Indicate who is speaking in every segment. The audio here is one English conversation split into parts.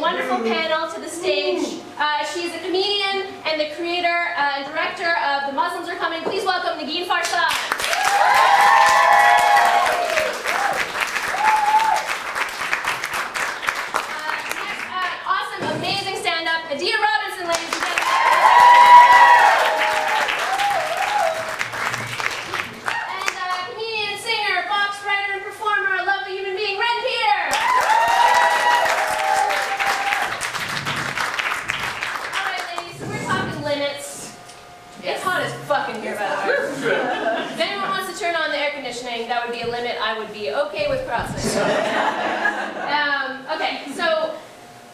Speaker 1: wonderful panel to the stage. She's a comedian and the creator and director of The Muslims Are Coming. Please welcome Negin Farsad. Awesome, amazing stand-up, Hadiyah, ladies and gentlemen. Fucking here, by the way. If anyone wants to turn on the air conditioning, that would be a limit I would be okay with crossing. Okay, so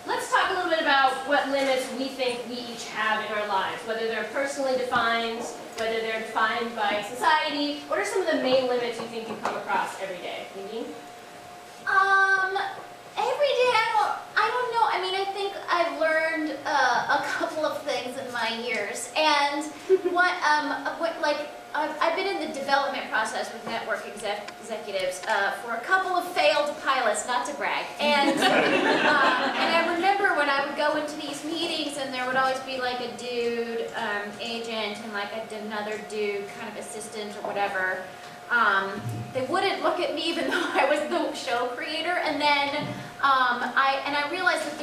Speaker 1: let's talk a little bit about what limits we think we each have in our lives, whether they're personally defined, whether they're defined by society. What are some of the main limits you think you come across every day? Negin?
Speaker 2: Every day, I don't know. I mean, I think I've learned a couple of things in my years, and I've been in the development process with network executives for a couple of failed pilots, not to brag, and I remember when I would go into these meetings, and there would always be like a dude agent and like another dude kind of assistant or whatever. They wouldn't look at me even though I was the show creator, and then I realized that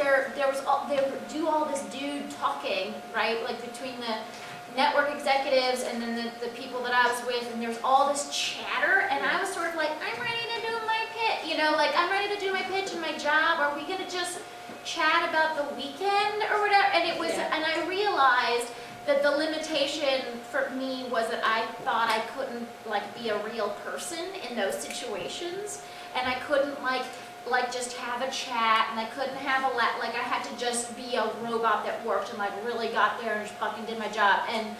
Speaker 2: they would do all this dude talking, right, like between the network executives and then the people that I was with, and there was all this chatter, and I was sort of like, I'm ready to do my pitch, you know, like I'm ready to do my pitch and my job. Are we gonna just chat about the weekend or whatever? And it was, and I realized that the limitation for me was that I thought I couldn't like be a real person in those situations, and I couldn't like just have a chat, and I couldn't have a like I had to just be a robot that worked and like really got there and just fucking did my job. And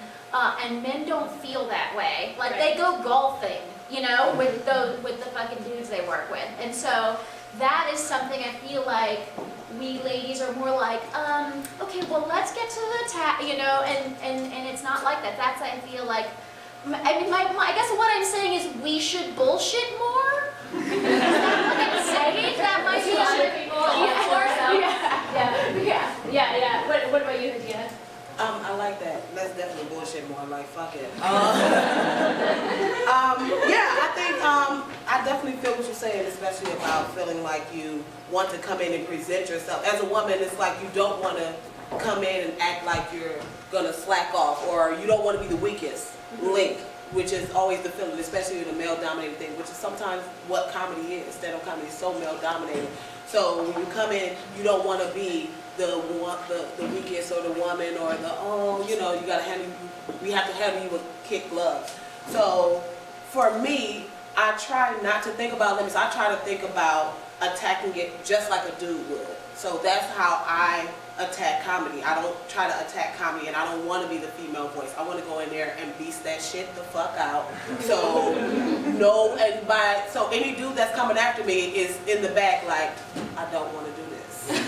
Speaker 2: men don't feel that way. Like they go golfing, you know, with the fucking dudes they work with, and so that is something I feel like we ladies are more like, okay, well, let's get to the you know, and it's not like that. That's, I feel like, I mean, I guess what I'm saying is we should bullshit more. Is that what I'm saying? That might be other people. Yeah. What about you, Hadiyah?
Speaker 3: I like that. Let's definitely bullshit more. Like, fuck it. Yeah, I think I definitely feel what you're saying, especially about feeling like you want to come in and present yourself. As a woman, it's like you don't want to come in and act like you're gonna slack off, or you don't want to be the weakest link, which is always the feeling, especially in a male-dominated thing, which is sometimes what comedy is. Stand-up comedy is so male-dominated. So when you come in, you don't want to be the weakest or the woman or the, you know, we have to handle you with kid gloves. So for me, I try not to think about limits. I try to think about attacking it just like a dude would. So that's how I attack comedy. I don't try to attack comedy, and I don't want to be the female voice. I want to go in there and beast that shit the fuck out. So so any dude that's coming after me is in the back like, I don't want to do this. and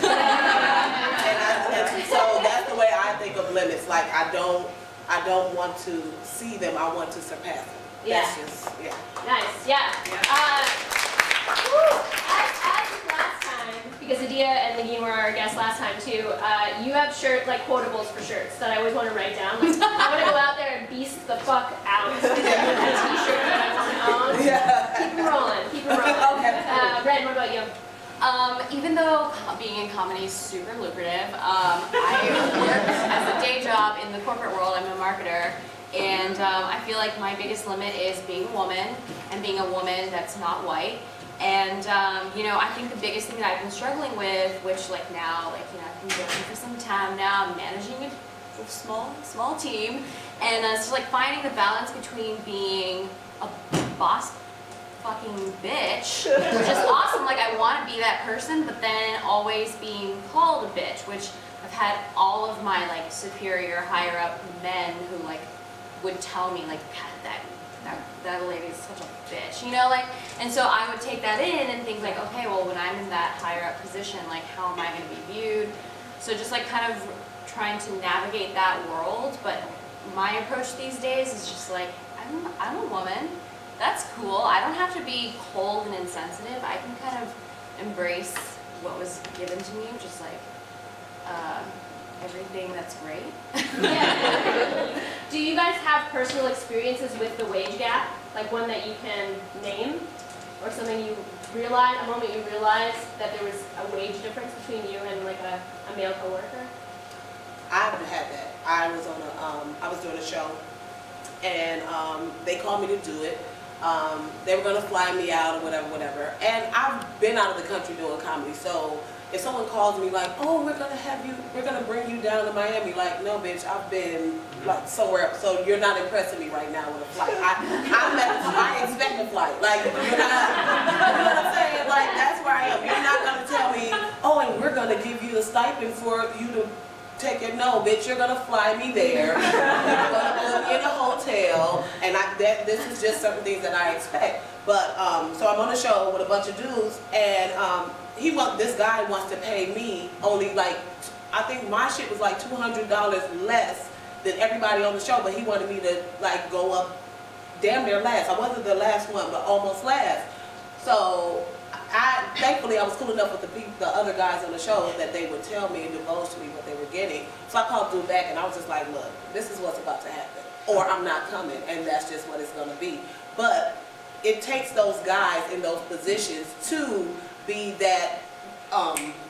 Speaker 3: so that's the way I think of limits. Like I don't want to see them. I want to surpass them.
Speaker 1: Yeah.
Speaker 3: That's just,
Speaker 1: Nice. Yeah. As last time, because Hadiyah and Negin were our guests last time too, you have quotables for shirts that I always want to write down. Like, I want to go out there and beast the fuck out with a t-shirt that I want to own. Yeah. Keep it rolling. Okay. Red, what about you?
Speaker 4: Even though being in comedy is super lucrative, I work as a day job in the corporate world. I'm a marketer. And I feel like my biggest limit is being a woman, and being a woman that's not white. And you know, I think the biggest thing that I've been struggling with, which like now, like, you know, I've been working for some time now, I'm managing a small team, and it's just like finding the balance between being a boss fucking bitch, which is awesome, like I want to be that person, but then always being called a bitch, which I've had all of my like superior, higher up men who like would tell me like, God, that lady is such a bitch, you know, like, and so I would take that in and think like, okay, well, when I'm in that higher up position, like, how am I going to be viewed? So just like kind of trying to navigate that world, but my approach these days is just like, I'm a woman, that's cool, I don't have to be cold and insensitive, I can kind of embrace what was given to me, just like everything that's great.
Speaker 1: Yeah. Do you guys have personal experiences with the wage gap? Like one that you can name? Or something you realized, a moment you realized that there was a wage difference between you and like a male coworker?
Speaker 3: I've had that. I was doing a show, and they called me to do it. They were gonna fly me out or whatever. And I've been out of the country doing comedy, so if someone calls me like, oh, we're gonna bring you down to Miami, like, no, bitch, I've been like somewhere else, so you're not impressing me right now with a flight. I expect a flight, like, you're not, you know what I'm saying? Like, that's where I am. You're not gonna tell me, oh, and we're gonna give you a stipend for you to take it. No, bitch, you're gonna fly me there. You're gonna put me in a hotel, and this is just certain things that I expect. But so I'm on a show with a bunch of dudes, and this guy wants to pay me only like, I think my shit was like $200 less than everybody on the show, but he wanted me to like go up damn near last. I wasn't the last one, but almost last. So thankfully I was cool enough with the other guys on the show that they would tell me and divulge to me what they were getting. So I called dude back and I was just like, look, this is what's about to happen, or I'm not coming, and that's just what it's gonna be. But it takes those guys in those positions to be that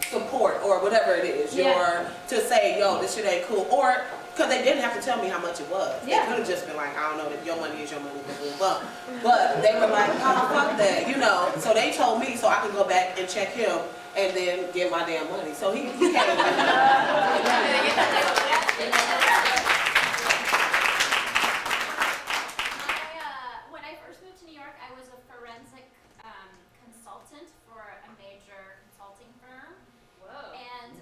Speaker 3: support or whatever it is,
Speaker 1: Yeah.
Speaker 3: to say, yo, this shit ain't cool, or because they didn't have to tell me how much it was.
Speaker 1: Yeah.
Speaker 3: They could have just been like, I don't know, that your money is your money, but they were like, oh, fuck that, you know. So they told me so I could go back and check him and then get my damn money. So he came.
Speaker 2: When I first moved to New York, I was a forensic consultant for a major consulting firm.
Speaker 1: Whoa.
Speaker 2: And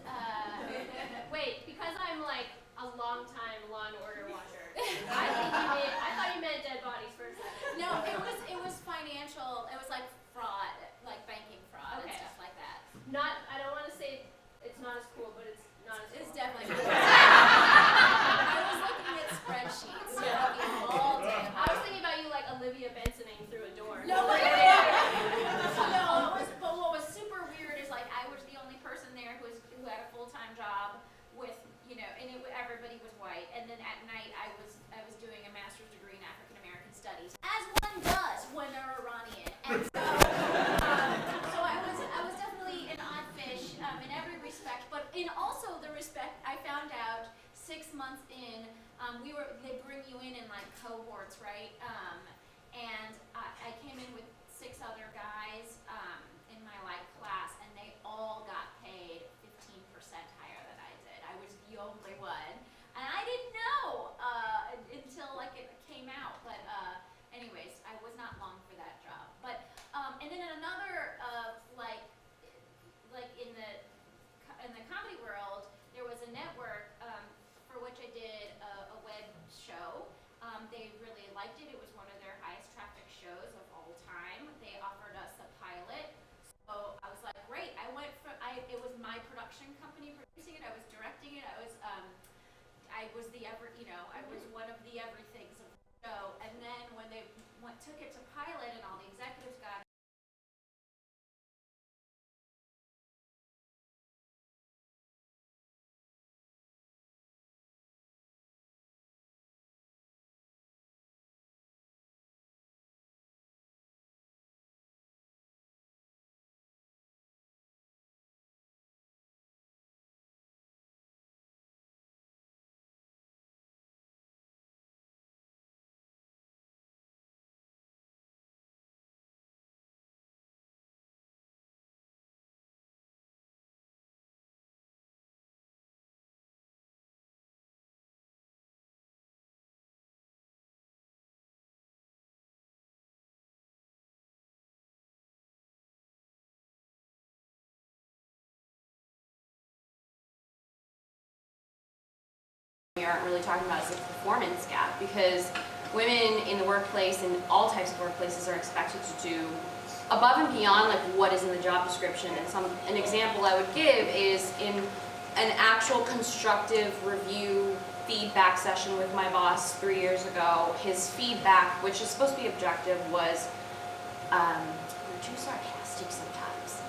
Speaker 1: Wait, because I'm like a long time Law and Order watcher, I thought you meant dead bodies for a second.
Speaker 2: no, it was financial. It was like fraud, like banking fraud
Speaker 1: Okay.
Speaker 2: and stuff like that.
Speaker 1: I don't want to say it's not as cool, but it's not as cool.
Speaker 2: It's definitely not. I was looking at spreadsheets all day.
Speaker 1: I was thinking about you like Olivia Bensoning through a door.
Speaker 2: No, but what was super weird is like I was the only person there who had a full-time job with, you know, and everybody was white. And then at night I was doing a master's degree in African American studies, as one does when they're Iranian. And so I was definitely an odd fish in every respect, but in also the respect I found out 6 months in, they bring you in like cohorts, right? And I came in with 6 other guys in my like class, and they all got paid 15% higher than I did. I was the only one, and I didn't know until like it came out. But anyways, I was not long for that job. But and then another like in the comedy world, there was a network for which I did a web show. They really liked it. It was one of their highest traffic shows of all time. They offered us a pilot. So I was like, great. It was my production company producing it. I was directing it. I was one of the everythings of the show. And then when they took it to pilot and all the executives got
Speaker 4: We aren't really talking about is a performance gap, because women in the workplace and all types of workplaces are expected to do above and beyond like what is in the job description. And an example I would give is in an actual constructive review feedback session with my boss 3 years ago, his feedback, which is supposed to be objective, was you're too sarcastic sometimes.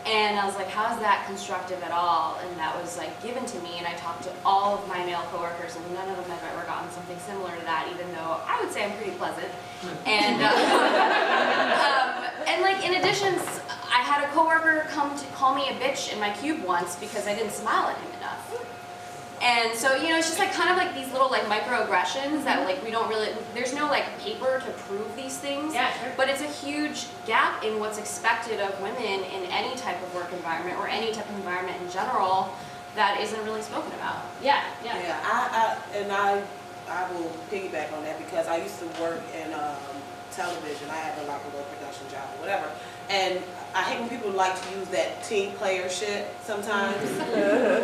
Speaker 4: And I was like, how is that constructive at all? And that was like given to me, and I talked to all of my male coworkers, and none of them have ever gotten something similar to that, even though I would say I'm pretty pleasant. And and like in addition, I had a coworker come to call me a bitch in my cube once because I didn't smile at him enough. And so, you know, it's just like kind of like these little like microaggressions that like we don't really, there's no like paper to prove these things.
Speaker 1: Yeah, sure.
Speaker 4: But it's a huge gap in what's expected of women in any type of work environment or any type of environment in general that isn't really spoken about.
Speaker 1: Yeah.
Speaker 3: I will piggyback on that because I used to work in television. I had a local production job or whatever. And I hate when people like to use that team player shit sometimes,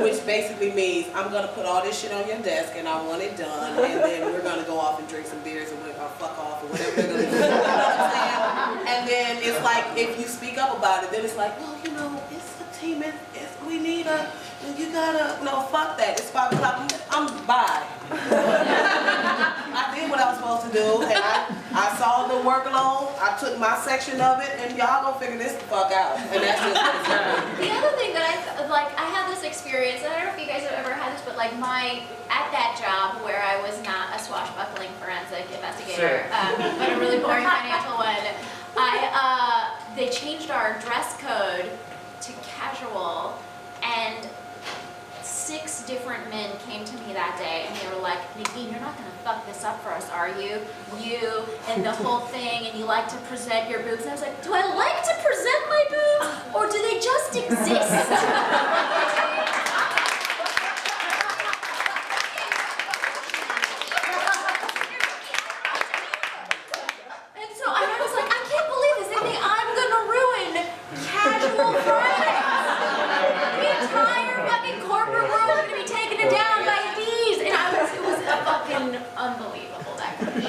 Speaker 3: which basically means I'm gonna put all this shit on your desk and I want it done, and then we're gonna go off and drink some beers or fuck off or whatever they're gonna do. You know what I'm saying? And then it's like if you speak up about it, then it's like, well, you know, it's a team. We need a. You gotta. No, fuck that. It's 5 o'clock. I'm bye. I did what I was supposed to do, and I saw the workload. I took my section of it, and y'all gonna figure this the fuck out. And that's just what it's done.
Speaker 2: The other thing that I had this experience, and I don't know if you guys have ever had this, but like at that job where I was not a swashbuckling forensic investigator, but a really boring financial one, they changed our dress code to casual, and 6 different men came to me that day, and they were like, Negin, you're not gonna fuck this up for us, are you? You and the whole thing, and you like to present your boobs. And I was like, do I like to present my boobs, or do they just exist? And so I was like, I can't believe this. They think I'm gonna ruin casual Fridays. The entire fucking corporate world is gonna be taken down by these, and it was fucking unbelievable that could be.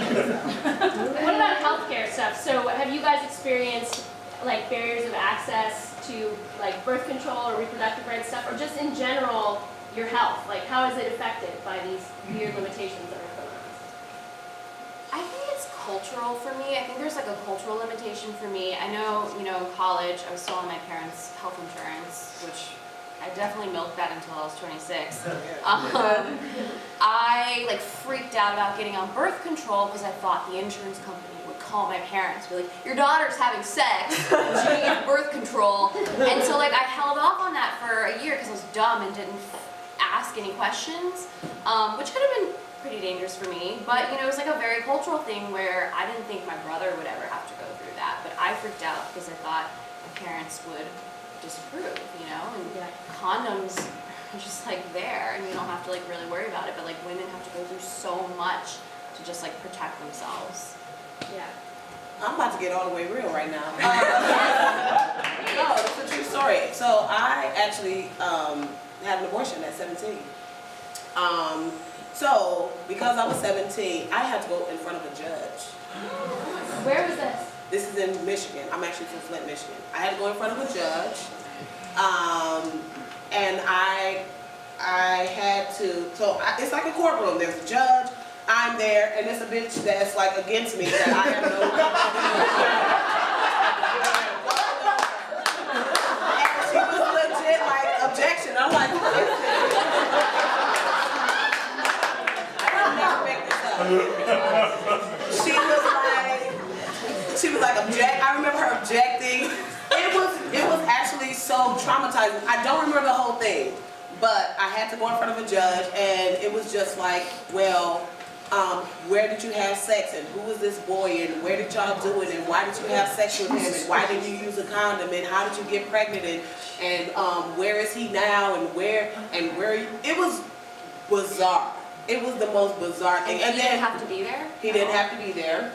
Speaker 1: What about healthcare stuff? So have you guys experienced like barriers of access to like birth control or reproductive rights stuff, or just in general your health? Like how is it affected by these weird limitations that are put on us?
Speaker 4: I think it's cultural for me. I think there's like a cultural limitation for me. I know, you know, in college, I was still on my parents' health insurance, which I definitely milked that until I was 26. I like freaked out about getting on birth control because I thought the insurance company would call my parents, be like, your daughter's having sex, she needs birth control. And so like I held off on that for a year because I was dumb and didn't ask any questions, which could have been pretty dangerous for me. But you know, it was like a very cultural thing where I didn't think my brother would ever have to go through that. But I freaked out because I thought my parents would disapprove, you know, and condoms are just like there, and you don't have to like really worry about it, but like women have to go through so much to just like protect themselves.
Speaker 1: Yeah.
Speaker 3: I'm about to get all the way real right now. No, it's a true story. So I actually had an abortion at 17. So because I was 17, I had to go in front of a judge.
Speaker 1: Where was this?
Speaker 3: This is in Michigan. I'm actually from Flint, Michigan. I had to go in front of a judge, and I had to. So it's like a courtroom. There's a judge. I'm there, and there's a bitch that's like against me that I have no. And she was legit like objection. I'm like, who is this? I'll never make this up. She was like object. I remember her objecting. It was actually so traumatizing. I don't remember the whole thing, but I had to go in front of a judge, and it was just like, well, where did you have sex, and who was this boy, and where did y'all do it, and why did you have sex with him, and why did you use a condom, and how did you get pregnant, and where is he now, and where it was bizarre. It was the most bizarre thing.
Speaker 4: And he didn't have to be there?
Speaker 3: He didn't have to be there.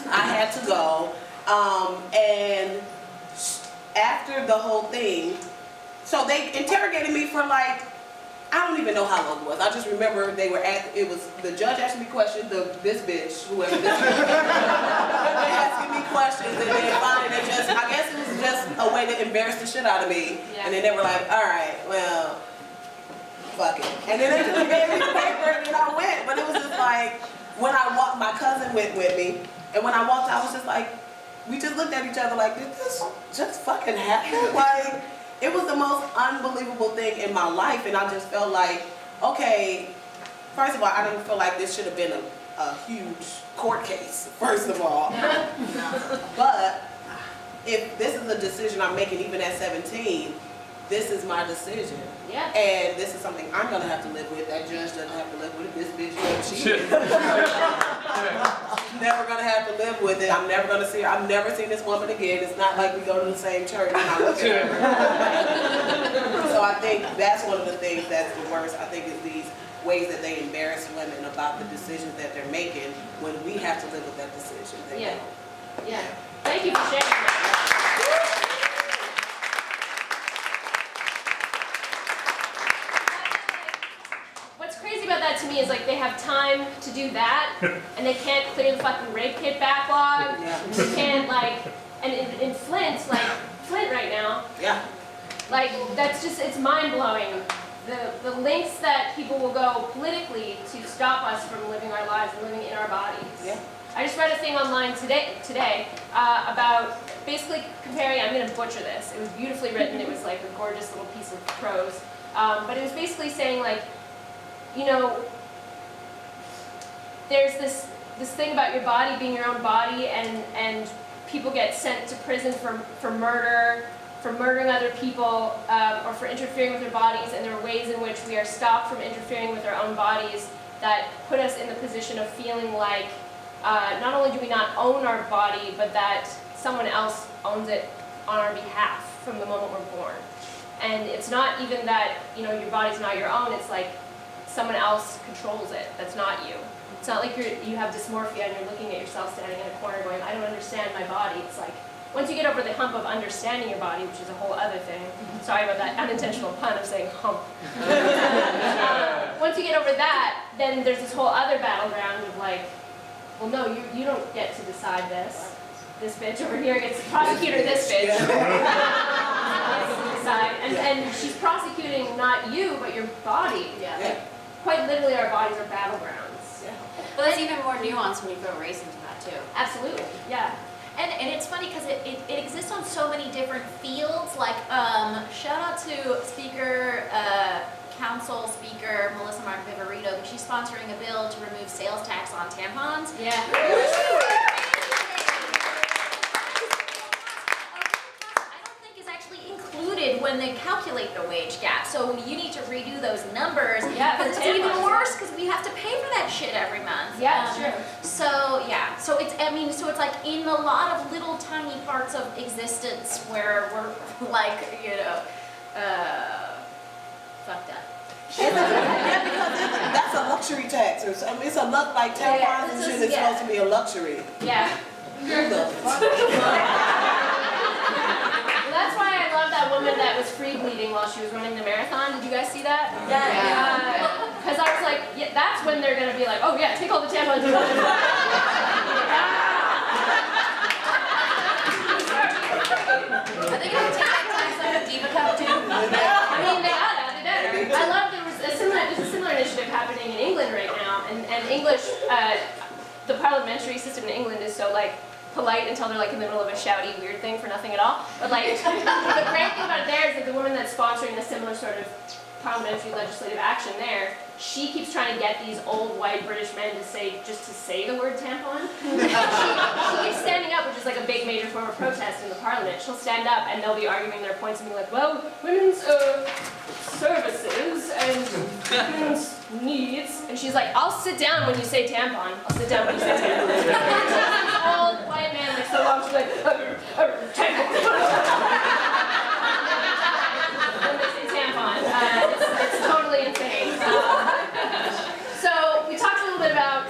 Speaker 3: I had to go. And after the whole thing, so they interrogated me for like, I don't even know how long it was. I just remember the judge asking me questions, this bitch, whoever this bitch, asking me questions, and then finally I guess it was just a way to embarrass the shit out of me. Yeah. And then they were like, all right, well, fuck it. And then they just gave me the paper, and then I went. But it was just like, when I walked, my cousin went with me, and when I walked, I was just like, we just looked at each other like, did this just fucking happen? Like, It was the most unbelievable thing in my life, and I just felt like, okay, first of all, I didn't feel like this should have been a huge court case, first of all. But if this is a decision I'm making even at 17, this is my decision.
Speaker 1: Yeah.
Speaker 3: And this is something I'm gonna have to live with. That judge doesn't have to live with it. This bitch, she is. Never gonna have to live with it. I'm never gonna see her. I've never seen this woman again. It's not like we go to the same church and I look at her. So I think that's one of the things that's the worst. I think is these ways that they embarrass women about the decisions that they're making when we have to live with that decision. They
Speaker 1: Yeah.
Speaker 3: don't.
Speaker 1: Yeah. Thank you for sharing that. What's crazy about that to me is like they have time to do that and they can't clear the fucking rape kit backlog.
Speaker 3: Yeah.
Speaker 1: They can't like, and in Flint right now,
Speaker 3: Yeah.
Speaker 1: like that's just, it's mind blowing. The lengths that people will go politically to stop us from living our lives and living in our bodies.
Speaker 3: Yeah.
Speaker 1: I just read a thing online today about basically comparing, I'm going to butcher this, it was beautifully written, it was like a gorgeous little piece of prose, but it was basically saying like, you know, there's this thing about your body being your own body, and people get sent to prison for murder, for murdering other people, or for interfering with their bodies, and there are ways in which we are stopped from interfering with our own bodies that put us in the position of feeling like not only do we not own our body, but that someone else owns it on our behalf from the moment we're born. And it's not even that, you know, your body's not your own, it's like someone else controls it, that's not you. It's not like you have dysmorphia and you're looking at yourself standing in a corner going, I don't understand my body. It's like, once you get over the hump of understanding your body, which is a whole other thing, sorry about that unintentional pun of saying hump. Once you get over that, then there's this whole other battleground of like, well no, you don't get to decide this. This bitch over here gets to prosecute this bitch. Gets to decide. And she's prosecuting not you, but your body.
Speaker 4: Yeah.
Speaker 3: Yeah.
Speaker 1: Quite literally our bodies are battlegrounds.
Speaker 3: Yeah.
Speaker 4: But there's even more nuance when you throw race into that too.
Speaker 1: Absolutely, yeah.
Speaker 2: And it's funny because it exists on so many different fields. Like, shout out to Council Speaker Melissa Mark Viverito, because she's sponsoring a bill to remove sales tax on tampons.
Speaker 1: Yeah.
Speaker 2: I don't think is actually included when they calculate the wage gap. So you need to redo those numbers.
Speaker 1: Yeah,
Speaker 2: Because
Speaker 1: for
Speaker 2: it's even
Speaker 1: tampons.
Speaker 2: worse because we have to pay for that shit every month.
Speaker 1: Yeah, it's true.
Speaker 2: So yeah, so it's, I mean, so it's like in a lot of little tiny parts of existence where we're like, you know, fucked up.
Speaker 3: Yeah, because that's a luxury tax, or something. It's a like tampons and shit is supposed to be a luxury.
Speaker 1: Yeah.
Speaker 3: Who the fuck?
Speaker 1: Well, that's why I love that woman that was free bleeding while she was running the marathon. Did you guys see that?
Speaker 2: Yeah.
Speaker 1: Because I was like, yeah, that's when they're gonna be like, oh yeah, take all the tampons.
Speaker 4: Are they gonna take that time some of Diva Cup too?
Speaker 1: I mean, they better. I love there's a similar initiative happening in England right now, and English, the parliamentary system in England is so like polite until they're like in the middle of a shouty weird thing for nothing at all. But like, the great thing about it there is that the woman that's sponsoring a similar sort of parliamentary legislative action there, she keeps trying to get these old white British men to say the word tampon. she keeps standing up, which is like a big major form of protest in the parliament. She'll stand up and they'll be arguing their points and be like, well, women's services and women's needs. And she's like, I'll sit down when you say tampon. I'll sit down when you say tampon. This old white man like so long, she's like, tampon. It's totally insane. So we talked a little bit about,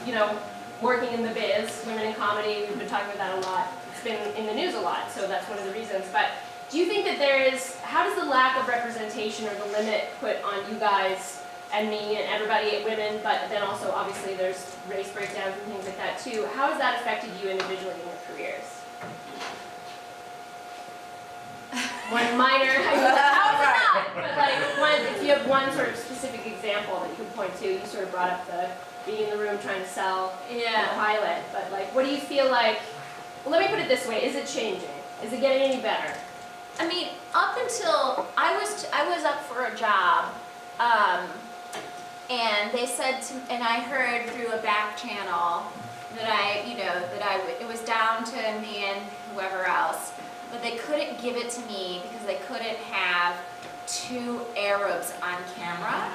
Speaker 1: you know, working in the biz, women in comedy. We've been talking about that a lot. It's been in the news a lot, so that's one of the reasons. But do you think that how does the lack of representation or the limit put on you guys and me and everybody, women, but then also obviously there's race breakdowns and things like that too. How has that affected you individually in your careers? One minor, how is it not? But like, if you have one sort of specific example that you could point to, you sort of brought up the being in the room trying to sell the pilot, but like, what do you feel like, well, let me put it this way, is it changing? Is it getting any better?
Speaker 2: I mean, up until I was up for a job, and they said to, and I heard through a back channel that it was down to me and whoever else, but they couldn't give it to me because they couldn't have 2 Arabs on camera.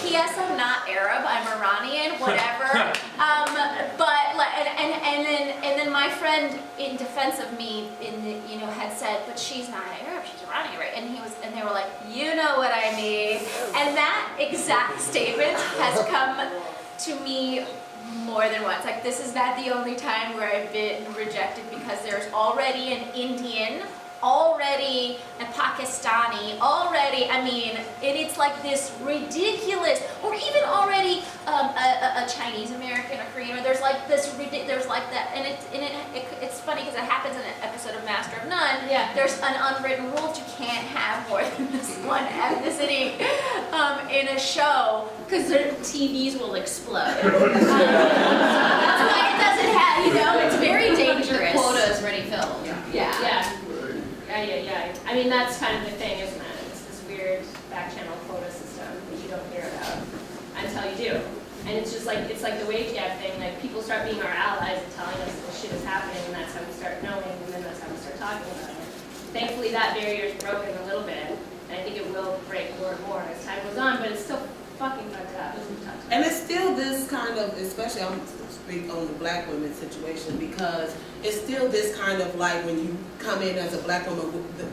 Speaker 2: P.S. I'm not Arab, I'm Iranian, whatever. But like, and then my friend, in defense of me, had said, but she's not Arab, she's Iranian, right? And they were like, you know what I mean. And that exact statement has come to me more than once. Like, this is not the only time where I've been rejected because there's already an Indian, already a Pakistani, already, I mean, it's like this ridiculous, or even already a Chinese American, a Korean, or there's like this, there's like that, and it's funny because it happens in an episode of Master of None. Yeah. There's an unwritten rule that you can't have more than this one ethnicity in a show, because their TVs will explode. That's why it doesn't have, it's very dangerous.
Speaker 4: The quota is already filled.
Speaker 1: Yeah. I mean, that's kind of the thing, isn't it? It's this weird back channel quota system that you don't hear about until you do. And it's just like, it's like the wage gap thing, like people start being our allies and telling us this shit is happening, and that's how we start knowing, and then that's how we start talking about it. Thankfully that barrier is broken a little bit, and I think it will break more and more as time goes on, but it's still fucking fucked up.
Speaker 3: And it's still this kind of, especially I'm speak on the black women situation, because it's still this kind of like when you come in as a black woman,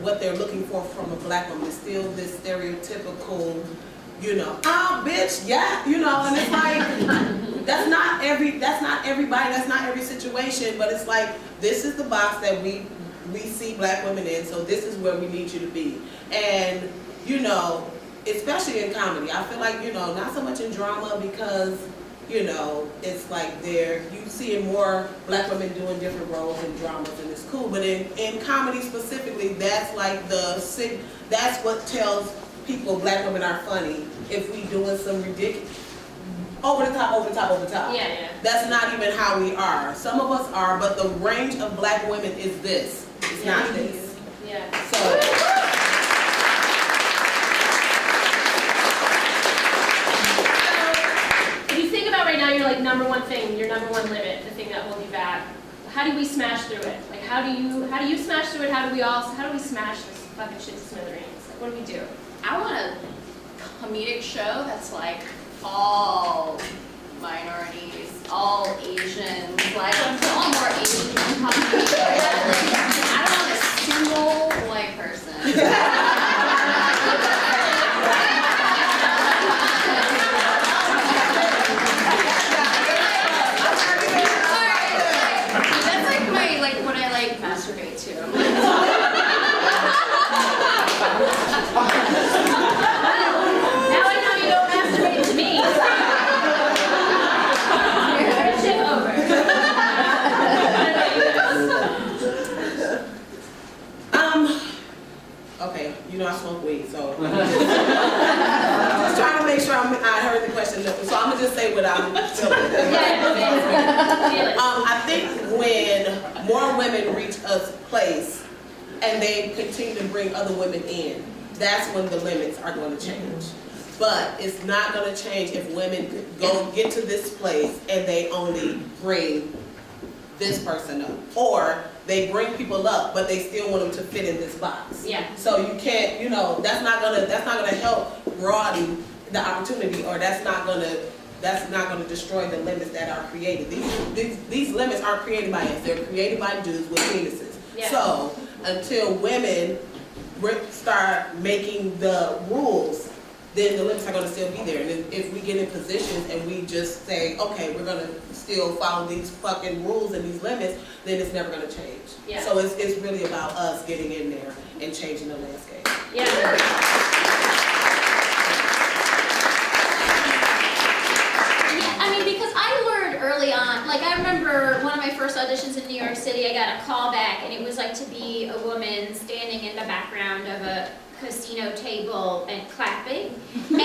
Speaker 3: what they're looking for from a black woman is still this stereotypical, bitch, yeah, and it's like that's not everybody, that's not every situation, but it's like this is the box that we see black women in, so this is where we need you to be. And especially in comedy, I feel like not so much in drama, because it's like you see more black women doing different roles in dramas, and it's cool. But in comedy specifically, that's like that's what tells people black women are funny. If we doing some ridiculous, over the top.
Speaker 1: Yeah.
Speaker 3: That's not even how we are. Some of us are, but the range of black women is this. It's not this.
Speaker 1: Yeah.
Speaker 3: So.
Speaker 1: Right now, you're like number one thing, your number one limit, the thing that holds you back. How do we smash through it? Like, how do you smash through it? How do we smash this fucking shit to smithereens? Like, what do we do?
Speaker 4: I want a comedic show that's like all minorities, all Asians, like all more Asian comedy. I don't want a single white person. Masturbate too. Now
Speaker 1: I know you don't masturbate to me. Friendship over.
Speaker 3: Okay, I smoke weed, so just trying to make sure I heard the question. So I'm gonna just say what I'm feeling. I think when more women reach a place and they continue to bring other women in, that's when the limits are going to change. But it's not going to change if women get to this place and they only bring this person up, or they bring people up, but they still want them to fit in this box.
Speaker 1: Yeah.
Speaker 3: So you can't, that's not gonna help broaden the opportunity, or that's not gonna destroy the limits that are created. These limits aren't created by us; they're created by dudes with penises.
Speaker 1: Yeah.
Speaker 3: So until women start making the rules, then the limits are going to still be there. And if we get in positions and we just say, okay, we're going to still follow these fucking rules and these limits, then it's never going to change.
Speaker 1: Yeah.
Speaker 3: So it's really about us getting in there and changing the landscape.
Speaker 1: Yeah.
Speaker 2: I mean, because I learned early on, like I remember one of my first auditions in New York City, I got a call back, and it was like to be a woman standing in the background of a casino table and clapping. And we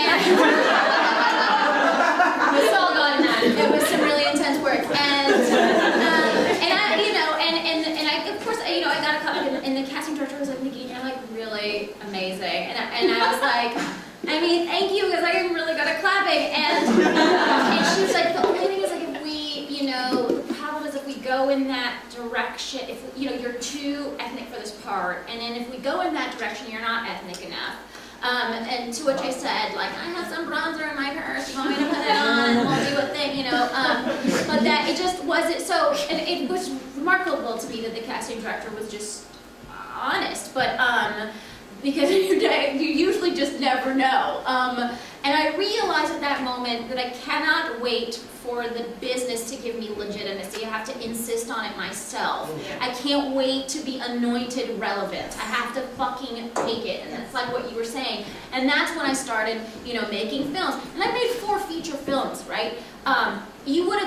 Speaker 2: all got in that. It was some really intense work. And I, of course, I got a call, and the casting director was like, Negin, you're like and I was like, I mean, thank you, because I am really good at clapping. And she was like, the only thing is, like, if we, you know, the problem is if we go in that direction, if, you know, you're too ethnic for this part, and then if we go in that direction, you're not ethnic enough. And to which I said, like, I have some bronzer in my purse, you want me to put it on, and we'll do a thing, you know. But that, it just wasn't, so, and it was remarkable to me that the casting director was just honest, but, because you usually just never know. And I realized at that moment that I cannot wait for the business to give me legitimacy. I have to insist on it myself. I can't wait to be anointed relevant. I have to fucking take it, and that's like what you were saying. And that's when I started, you know, making films. And I made 4 feature films, right? You would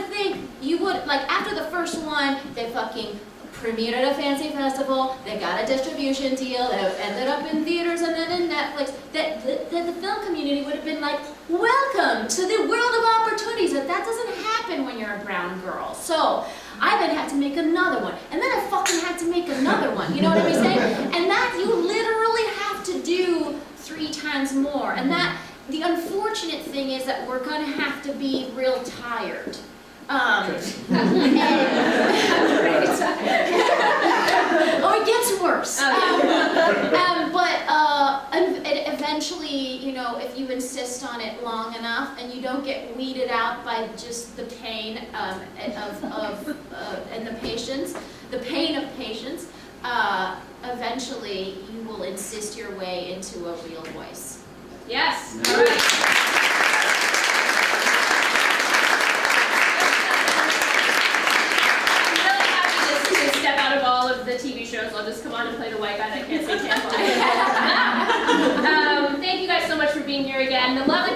Speaker 2: like, after the first one, they fucking premiered at a fancy festival, they got a distribution deal, they ended up in theaters and then in Netflix, that the film community would have been like, welcome to the world of opportunities. That doesn't happen when you're a brown girl. So I then had to make another one, and then I fucking had to make another one, you know what I'm saying? And that you literally have to do 3 times more. And that, the unfortunate thing is that we're gonna have to be real tired. Oh, it gets worse. But eventually, you know, if you insist on it long enough and you don't get weeded out by just the pain and the pain of patience, eventually you will insist your way into a real voice.
Speaker 1: Yes. All right. Step out of all of the TV shows. I'll just come on and play the white guy that can't say can't fly. Thank you guys so much for being here again. The lovely